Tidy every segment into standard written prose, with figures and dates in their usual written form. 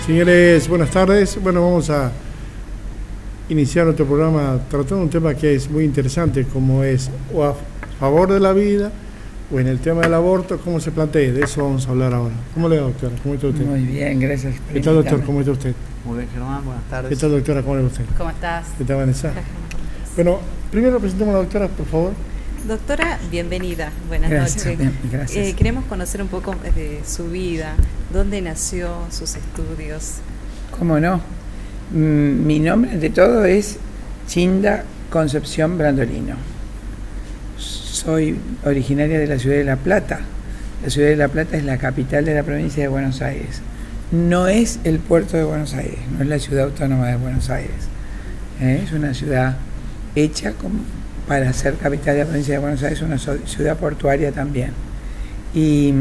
Señores, buenas tardes. Bueno, vamos a iniciar nuestro programa tratando un tema que es muy interesante, como es o a favor de la vida o en el tema del aborto, cómo se plantea. De eso vamos a hablar ahora. ¿Cómo le va, doctora? ¿Cómo está usted? Muy bien, gracias. ¿Qué tal, doctor? ¿Cómo está usted? Muy bien, Germán, buenas tardes. ¿Qué tal, doctora? ¿Cómo le va usted? ¿Cómo estás? ¿Qué tal, Vanessa? Bueno, primero presentemos a la doctora, por favor. Doctora, bienvenida. Buenas Gracias, noches. bien, gracias. Queremos conocer un poco de su vida, dónde nació, sus estudios. ¿Cómo no? Mi nombre de todo es Chinda Concepción Brandolino. Soy originaria de la ciudad de La Plata. La ciudad de La Plata es la capital de la provincia de Buenos Aires. No es el puerto de Buenos Aires, no es la ciudad autónoma de Buenos Aires. Es una ciudad hecha para ser capital de la provincia de Buenos Aires, una ciudad portuaria también. Y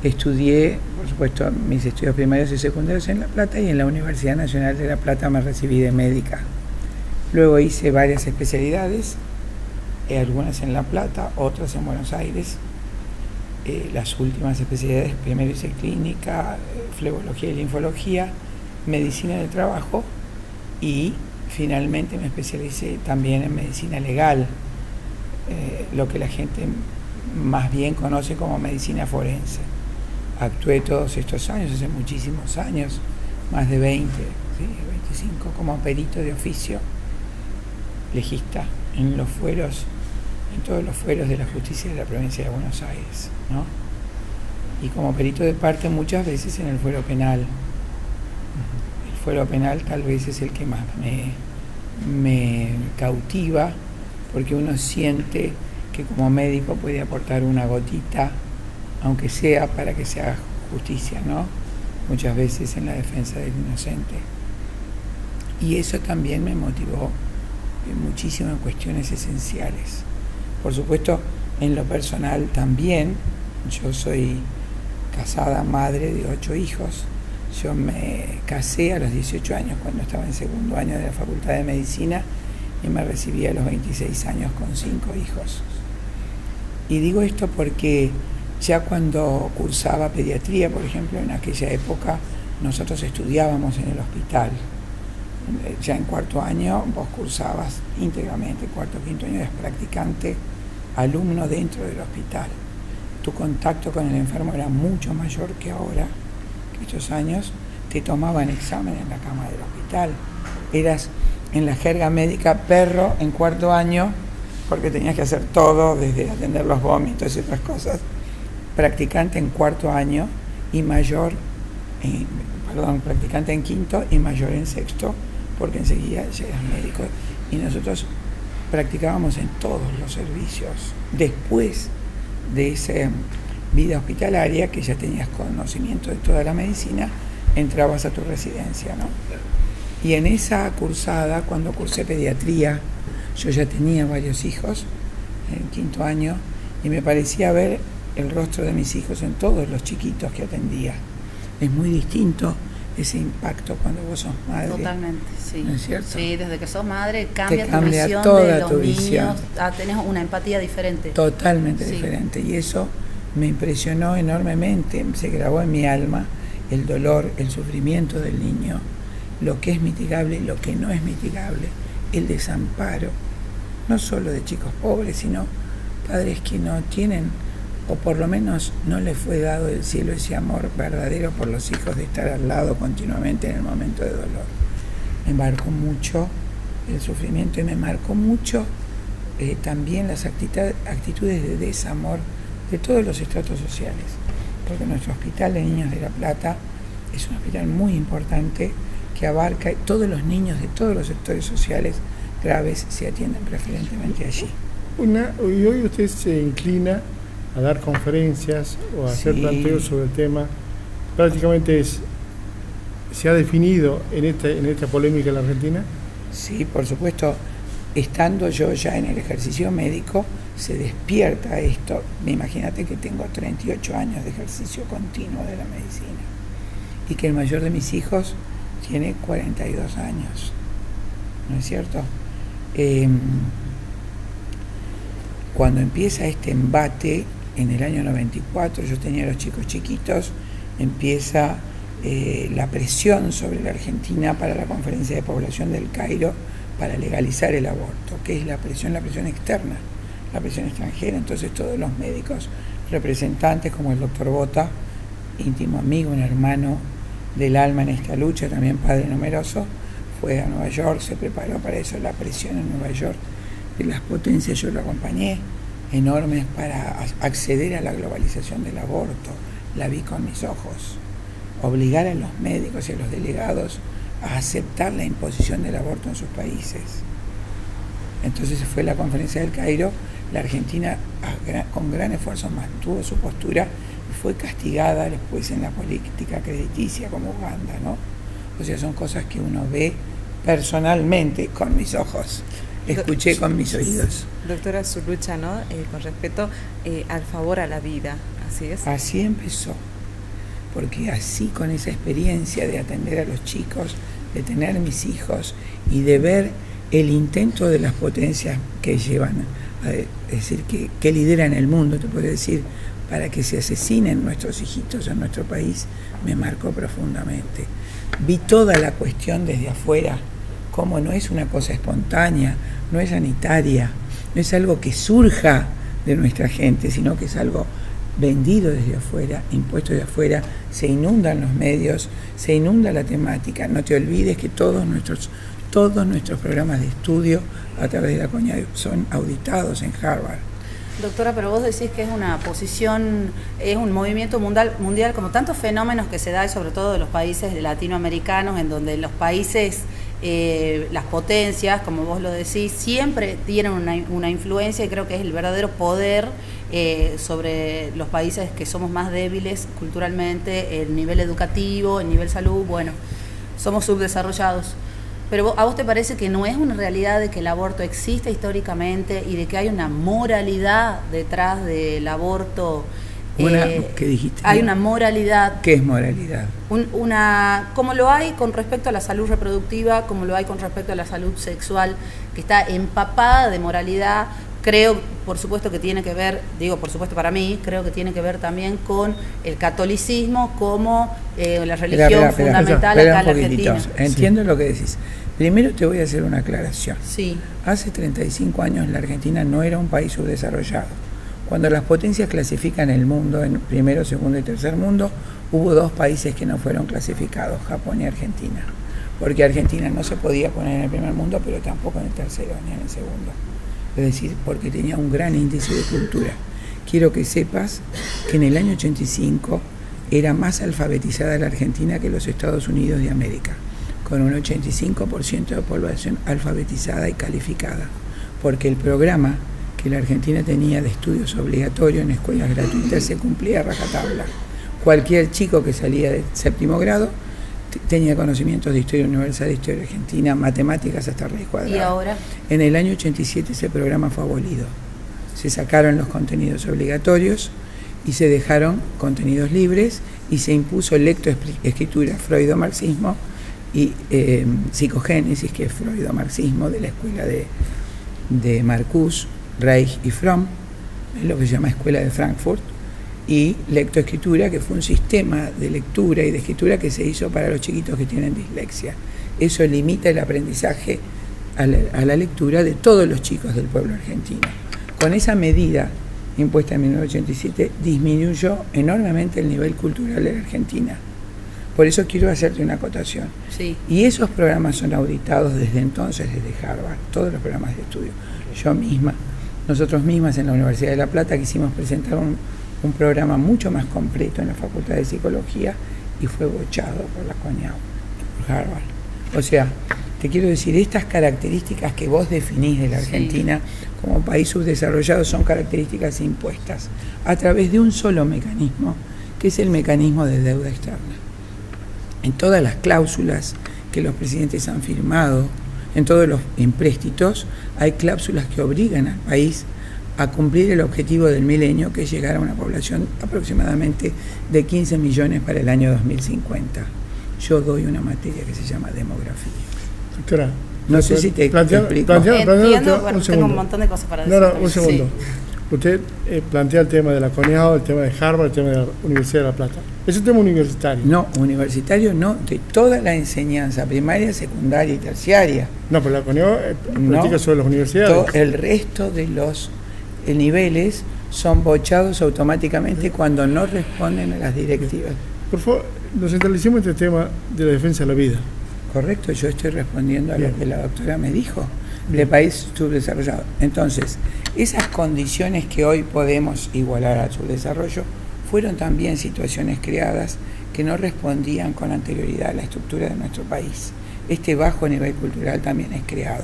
estudié, por supuesto, mis estudios primarios y secundarios en La Plata, y en la Universidad Nacional de La Plata me recibí de médica. Luego hice varias especialidades, algunas en La Plata, otras en Buenos Aires. Las últimas especialidades, primero hice clínica, flebología y linfología, medicina del trabajo, y finalmente me especialicé también en medicina legal, lo que la gente más bien conoce como medicina forense. Actué todos estos años, hace muchísimos años, más de 20, ¿sí? 25, como perito de oficio, legista en los fueros, en todos los fueros de la justicia de la provincia de Buenos Aires, ¿no? Y como perito de parte muchas veces en el fuero penal. El fuero penal tal vez es el que más me cautiva, porque uno siente que como médico puede aportar una gotita, aunque sea para que se haga justicia, ¿no? Muchas veces en la defensa del inocente. Y eso también me motivó muchísimo en cuestiones esenciales. Por supuesto, en lo personal también. Yo soy casada, madre de 8 hijos. Yo me casé a los 18 años, cuando estaba en segundo año de la Facultad de Medicina, y me recibí a los 26 años con 5 hijos. Y digo esto porque ya cuando cursaba pediatría, por ejemplo, en aquella época, nosotros estudiábamos en el hospital. Ya en cuarto año vos cursabas íntegramente, cuarto, quinto año eras practicante, alumno dentro del hospital. Tu contacto con el enfermo era mucho mayor que ahora, que estos años te tomaban examen en la cama del hospital. Eras, en la jerga médica, perro en cuarto año, porque tenías que hacer todo, desde atender los vómitos y otras cosas. Practicante en cuarto año y mayor, practicante en quinto y mayor en sexto, porque enseguida llegas médico. Y nosotros practicábamos en todos los servicios. Después de esa vida hospitalaria, que ya tenías conocimiento de toda la medicina, entrabas a tu residencia, ¿no? Y en esa cursada, cuando cursé pediatría, yo ya tenía varios hijos en quinto año, y me parecía ver el rostro de mis hijos en todos los chiquitos que atendía. Es muy distinto ese impacto cuando vos sos madre. Totalmente, sí. ¿No es cierto? Sí, desde que sos madre cambia tu cambia visión toda de los tu niños. visión. Tenés una empatía diferente. Totalmente Sí. diferente. Y eso me impresionó enormemente. Se grabó en mi alma el dolor, el sufrimiento del niño, lo que es mitigable y lo que no es mitigable, el desamparo, no solo de chicos pobres, sino padres que no tienen, o por lo menos no les fue dado del cielo ese amor verdadero por los hijos, de estar al lado continuamente en el momento de dolor. Me marcó mucho el sufrimiento, y me marcó mucho también las actitudes de desamor de todos los estratos sociales, porque nuestro hospital de niños de La Plata es un hospital muy importante que abarca todos los niños de todos los sectores sociales graves, se atienden preferentemente allí. Y hoy usted se inclina a dar conferencias o a hacer planteos sobre el tema. Prácticamente se ha definido en esta polémica en la Argentina. Sí, por supuesto. Estando yo ya en el ejercicio médico, se despierta esto. Imagínate que tengo 38 años de ejercicio continuo de la medicina, y que el mayor de mis hijos tiene 42 años, ¿no es cierto? Cuando empieza este embate, en el año 94, yo tenía a los chicos chiquitos, empieza la presión sobre la Argentina para la Conferencia de Población del Cairo para legalizar el aborto. ¿Qué es la presión? La presión externa, la presión extranjera. Entonces todos los médicos representantes, como el doctor Bota, íntimo amigo, un hermano del alma en esta lucha, también padre numeroso, fue a Nueva York, se preparó para eso. La presión en Nueva York de las potencias, yo lo acompañé, enormes para acceder a la globalización del aborto. La vi con mis ojos. Obligar a los médicos y a los delegados a aceptar la imposición del aborto en sus países. Entonces fue la Conferencia del Cairo, la Argentina con gran esfuerzo mantuvo su postura y fue castigada después en la política crediticia como Uganda, ¿no? O sea, son cosas que uno ve personalmente con mis ojos, escuché con mis oídos. Doctora, su lucha, ¿no? Con respecto al favor a la vida, ¿así es? Así empezó, porque así, con esa experiencia de atender a los chicos, de tener mis hijos y de ver el intento de las potencias que llevan, es decir, que lideran el mundo, te puedo decir, para que se asesinen nuestros hijitos en nuestro país, me marcó profundamente. Vi toda la cuestión desde afuera, como no es una cosa espontánea, no es sanitaria, no es algo que surja de nuestra gente, sino que es algo vendido desde afuera, impuesto de afuera, se inundan los medios, se inunda la temática. No te olvides que todos nuestros programas de estudio a través de la CONIAE son auditados en Harvard. Doctora, pero vos decís que es una posición, es un movimiento mundial como tantos fenómenos que se da, y sobre todo de los países latinoamericanos, en donde los países, las potencias, como vos lo decís, siempre tienen una influencia, y creo que es el verdadero poder sobre los países que somos más débiles culturalmente, el nivel educativo, el nivel salud, bueno, somos subdesarrollados. Pero ¿a vos te parece que no es una realidad de que el aborto existe históricamente y de que hay una moralidad detrás del aborto? ¿Qué dijiste? Hay una moralidad. ¿Qué es moralidad? Como lo hay con respecto a la salud reproductiva, como lo hay con respecto a la salud sexual, que está empapada de moralidad. Creo, por supuesto, que tiene que ver, digo por supuesto para mí, creo que tiene que ver también con el catolicismo como la religión fundamental acá en la Argentina. Entiendo lo que decís. Primero te voy a hacer una aclaración. Sí. Hace 35 años la Argentina no era un país subdesarrollado. Cuando las potencias clasifican el mundo en primero, segundo y tercer mundo, hubo 2 países que no fueron clasificados, Japón y Argentina. Porque Argentina no se podía poner en el primer mundo, pero tampoco en el tercero ni en el segundo. Es decir, porque tenía un gran índice de cultura. Quiero que sepas que en el año 85 era más alfabetizada la Argentina que los Estados Unidos de América, con un 85% de población alfabetizada y calificada, porque el programa que la Argentina tenía de estudios obligatorios en escuelas gratuitas se cumplía a rajatabla. Cualquier chico que salía de 7º grado tenía conocimientos de historia universal, de historia argentina, matemáticas hasta raíz cuadrada. ¿Y ahora? En el año 87 ese programa fue abolido. Se sacaron los contenidos obligatorios y se dejaron contenidos libres y se impuso lectoescritura, freudomarxismo y psicogénesis, que es freudomarxismo de la escuela de Marcuse, Reich y Fromm, es lo que se llama Escuela de Frankfurt, y lectoescritura, que fue un sistema de lectura y de escritura que se hizo para los chiquitos que tienen dislexia. Eso limita el aprendizaje a la lectura de todos los chicos del pueblo argentino. Con esa medida impuesta en 1987 disminuyó enormemente el nivel cultural de la Argentina. Por eso quiero hacerte una acotación. Sí. Y esos programas son auditados desde entonces, desde Harvard, todos los programas de estudio. Yo misma, nosotros mismas en la Universidad de La Plata quisimos presentar un programa mucho más completo en la Facultad de Psicología y fue bochado por la CONIAE, por Harvard. O sea, te quiero decir, estas características que vos definís de la Argentina como país subdesarrollado son características impuestas a través de un solo mecanismo, que es el mecanismo de deuda externa. En todas las cláusulas que los presidentes han firmado, en todos los empréstitos, hay cláusulas que obligan al país a cumplir el objetivo del milenio, que es llegar a una población aproximadamente de 15 millones para el año 2050. Yo doy una materia que se llama demografía. Doctora, No sé si te explico. Entiendo, pero tengo un montón de cosas para decir. Un segundo. Sí. Usted plantea el tema de la CONEAO, el tema de Harvard, el tema de la Universidad de La Plata. ¿Es un tema universitario? No, universitario no, de toda la enseñanza primaria, secundaria y terciaria. No, pero la CONEAO practica sobre las universidades. El resto de los niveles son bochados automáticamente cuando no responden a las directivas. Por favor, nos centralicemos en este tema de la defensa de la vida. Correcto, yo estoy respondiendo a lo que la doctora me dijo, de país subdesarrollado. Entonces, esas condiciones que hoy podemos igualar al subdesarrollo fueron también situaciones creadas que no respondían con anterioridad a la estructura de nuestro país. Este bajo nivel cultural también es creado.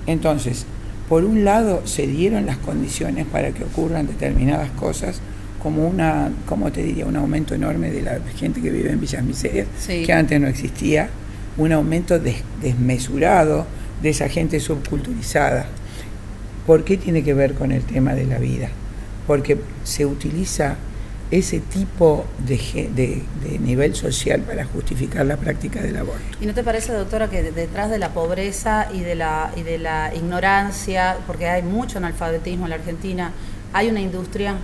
Entonces, por un lado se dieron las condiciones para que ocurran determinadas cosas, como un aumento enorme de la gente que vive en villas miserias, sí, que antes no existía, un aumento desmesurado de esa gente subculturizada. ¿Por qué tiene que ver con el tema de la vida? Porque se utiliza ese tipo de nivel social para justificar la práctica del aborto. ¿Y no te parece, doctora, que detrás de la pobreza y de la ignorancia, porque hay mucho analfabetismo en la Argentina, hay una industria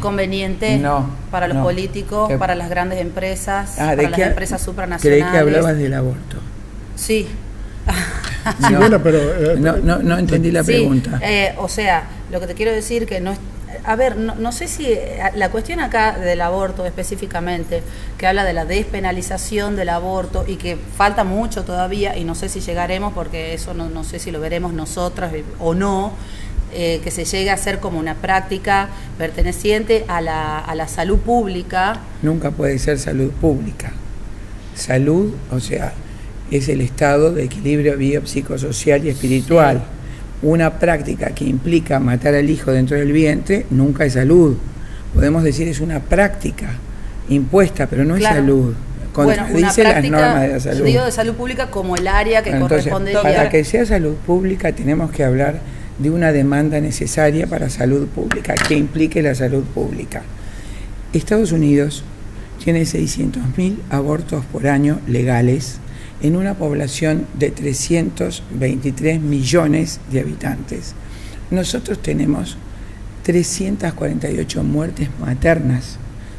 conveniente para los políticos, para las grandes empresas, para las empresas supranacionales? Creí que hablabas del aborto. Sí. Sí, bueno, pero no entendí la pregunta. O sea, lo que te quiero decir que no es... A ver, no sé si la cuestión acá del aborto específicamente, que habla de la despenalización del aborto y que falta mucho todavía, y no sé si llegaremos, porque eso no sé si lo veremos nosotras o no, que se llegue a hacer como una práctica perteneciente a la salud pública. Nunca puede ser salud pública. Salud, o sea, es el estado de equilibrio biopsicosocial y espiritual. Sí. Una práctica que implica matar al hijo dentro del vientre nunca es salud. Podemos decir es una práctica impuesta, pero no es salud. Contradice las normas de la salud. Digo de salud pública como el área que corresponde. Para que sea salud pública tenemos que hablar de una demanda necesaria para salud pública, que implique la salud pública. Estados Unidos tiene 600.000 abortos por año legales, en una población de 323 millones de habitantes. Nosotros tenemos 348 muertes maternas,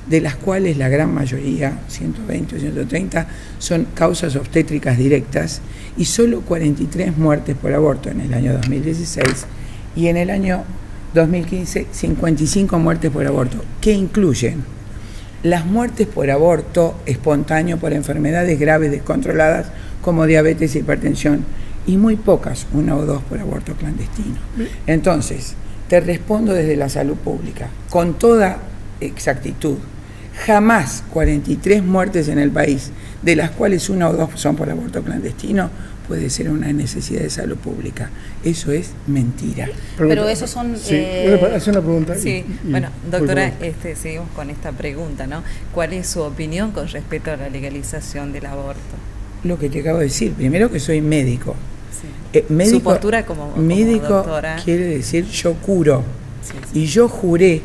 de las cuales la gran mayoría, 120 o 130, son causas obstétricas directas, y solo 43 muertes por aborto en el año 2016, y en el año 2015 55 muertes por aborto, que incluyen las muertes por aborto espontáneo por enfermedades graves descontroladas como diabetes e hipertensión, y muy pocas, 1 o 2 por aborto clandestino. Entonces, te respondo desde la salud pública, con toda exactitud. Jamás 43 muertes en el país, de las cuales 1 o 2 son por aborto clandestino, puede ser una necesidad de salud pública. Eso es mentira. Pero esos son... hace una pregunta. Sí, bueno, doctora, seguimos con esta pregunta, ¿no? ¿Cuál es su opinión con respecto a la legalización del aborto? Lo que te acabo de decir, primero que soy médico. Sí. Médico, su postura como médico doctora quiere decir yo curo. Sí, sí. Y yo juré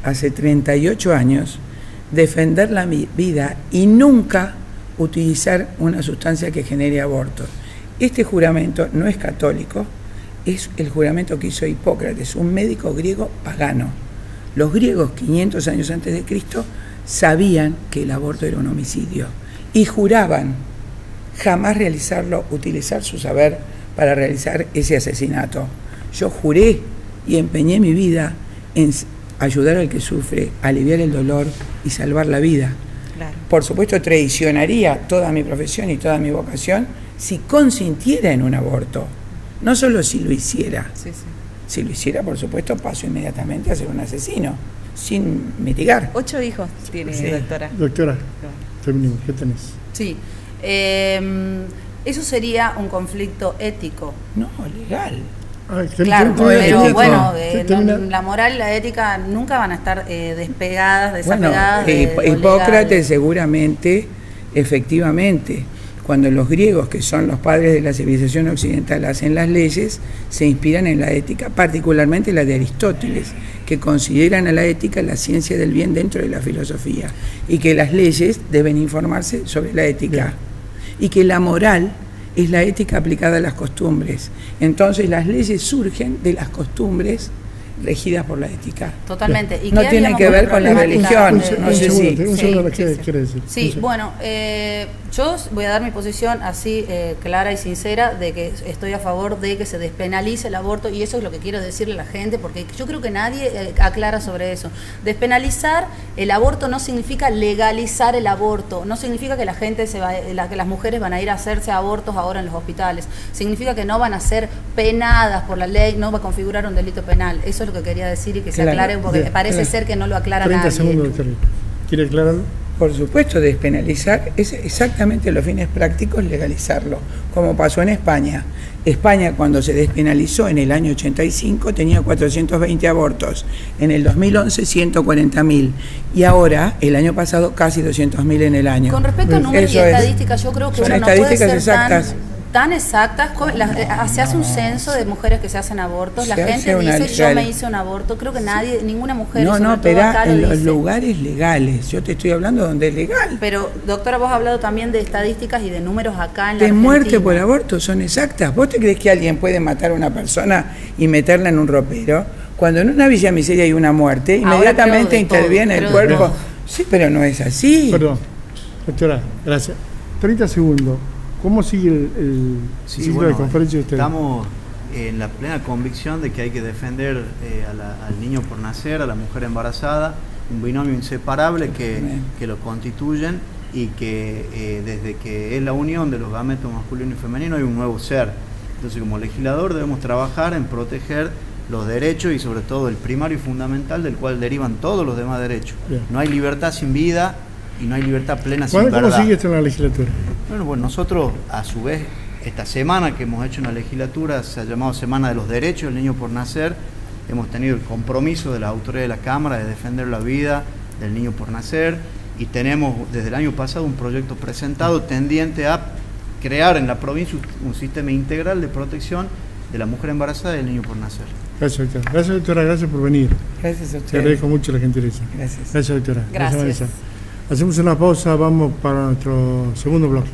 hace 38 años defender la vida y nunca utilizar una sustancia que genere abortos. Este juramento no es católico, es el juramento que hizo Hipócrates, un médico griego pagano. Los griegos, 500 años antes de Cristo, sabían que el aborto era un homicidio y juraban jamás utilizar su saber para realizar ese asesinato. Yo juré y empeñé mi vida en ayudar al que sufre, aliviar el dolor y salvar la vida. Claro. Por supuesto, traicionaría toda mi profesión y toda mi vocación si consintiera en un aborto, no solo si lo hiciera. Sí, sí. Si lo hiciera, por supuesto, paso inmediatamente a ser un asesino, sin mitigar. 8 hijos tiene, Sí. doctora. Doctora, terminemos. ¿Qué tenés? Sí. Eso sería un conflicto ético. No, legal. Claro, pero ético. bueno, la moral y la ética nunca van a estar despegadas, desapegadas. Bueno, Hipócrates seguramente, efectivamente, cuando los griegos, que son los padres de la civilización occidental, hacen las leyes, se inspiran en la ética, particularmente la de Aristóteles, que consideran a la ética la ciencia del bien dentro de la filosofía, y que las leyes deben informarse sobre la ética, y que la moral es la ética aplicada a las costumbres. Entonces las leyes surgen de las costumbres regidas por la ética. Totalmente. ¿Y no tiene que ver con la religión. No sé si. Un segundo, ¿qué quiere decir? Sí, bueno, yo voy a dar mi posición así clara y sincera de que estoy a favor de que se despenalice el aborto, y eso es lo que quiero decirle a la gente, porque yo creo que nadie aclara sobre eso. Despenalizar el aborto no significa legalizar el aborto, no significa que la gente que las mujeres van a ir a hacerse abortos ahora en los hospitales, significa que no van a ser penadas por la ley, no va a configurar un delito penal. Eso es lo que quería decir y que se aclare, porque parece ser que no lo aclara 30 nadie. segundos, doctor. ¿Quiere aclararlo? Por supuesto, despenalizar es exactamente los fines prácticos, legalizarlo, como pasó en España. España, cuando se despenalizó en el año 85, tenía 420 abortos, en el 2011 140.000, y ahora, el año pasado, casi 200.000 en el año. Con respecto a números y estadísticas, yo creo que son uno no puede ser exactas. tan exactas. Se hace un censo de mujeres que se hacen abortos, la gente dice yo me hice un aborto, creo que nadie, ninguna mujer, pero en los lugares legales, yo te estoy hablando donde es legal. Pero doctora, vos has hablado también de estadísticas y de números acá en la de Argentina. Muerte por aborto son exactas. ¿Vos te crees que alguien puede matar a una persona y meterla en un ropero? Cuando en una Villa Miseria hay una muerte, inmediatamente interviene el cuerpo. Sí, pero no es así. Perdón, doctora, gracias. 30 segundos. ¿Cómo sigue el ciclo de conferencia de ustedes? Estamos en la plena convicción de que hay que defender al niño por nacer, a la mujer embarazada, un binomio inseparable que lo constituyen, y que desde que es la unión de los gametos masculino y femenino hay un nuevo ser. Entonces, como legislador debemos trabajar en proteger los derechos y sobre todo el primario y fundamental del cual derivan todos los demás derechos. Bien. No hay libertad sin vida y no hay libertad plena sin verdad. ¿Cómo sigue esto en la legislatura? Bueno, nosotros a su vez, esta semana que hemos hecho en la legislatura, se ha llamado Semana de los Derechos del Niño por Nacer, hemos tenido el compromiso de las autoridades de la Cámara de defender la vida del niño por nacer, y tenemos desde el año pasado un proyecto presentado tendiente a crear en la provincia un sistema integral de protección de la mujer embarazada y del niño por nacer. Gracias, doctora. Gracias, doctora. Gracias por venir. Gracias a usted. Te agradezco mucho la gentileza. Gracias. Gracias, doctora. Gracias. Vanessa. Hacemos una pausa, vamos para nuestro segundo bloque.